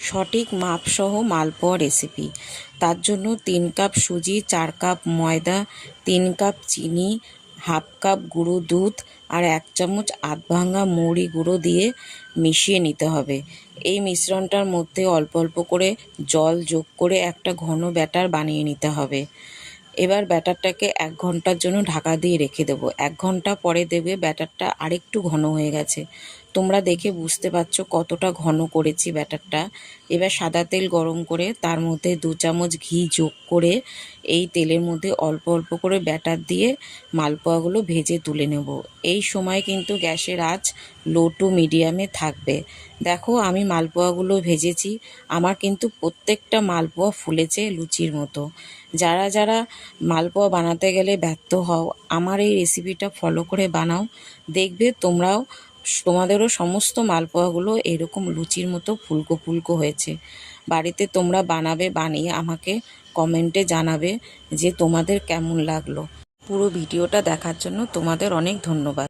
সঠিক মাপসহ মালপোয়া রেসিপি। তার জন্য 3 কাপ সুজি, 4 কাপ ময়দা, 3 কাপ চিনি, হাফ কাপ গুঁড়ো দুধ আর 1 চামচ আধ ভাঙা মৌরি গুঁড়ো দিয়ে মিশিয়ে নিতে হবে। এই মিশ্রণটার মধ্যে অল্প অল্প করে জল যোগ করে একটা ঘন ব্যাটার বানিয়ে নিতে হবে। এবার ব্যাটারটাকে 1 ঘন্টার জন্য ঢাকা দিয়ে রেখে দেবো। 1 ঘন্টা পরে দেখবে ব্যাটারটা আরেকটু ঘন হয়ে গেছে। তোমরা দেখে বুঝতে পারছো কতটা ঘন করেছি ব্যাটারটা। এবার সাদা তেল গরম করে তার মধ্যে 2 চামচ ঘি যোগ করে এই তেলের মধ্যে অল্প অল্প করে ব্যাটার দিয়ে মালপোয়াগুলো ভেজে তুলে নেব। এই সময় কিন্তু গ্যাসের আঁচ লো টু মিডিয়ামে থাকবে। দেখো আমি মালপোয়াগুলো ভেজেছি, আমার কিন্তু প্রত্যেকটা মালপোয়া ফুলেছে লুচির মতো। যারা যারা মালপোয়া বানাতে গেলে ব্যর্থ হও, আমার এই রেসিপিটা ফলো করে বানাও, দেখবে তোমাদেরও সমস্ত মালপোয়াগুলো এরকম লুচির মতো ফুলকো ফুলকো হয়েছে। বাড়িতে তোমরা বানাবে, বানিয়ে আমাকে কমেন্টে জানাবে যে তোমাদের কেমন লাগলো। পুরো ভিডিওটা দেখার জন্য তোমাদের অনেক ধন্যবাদ।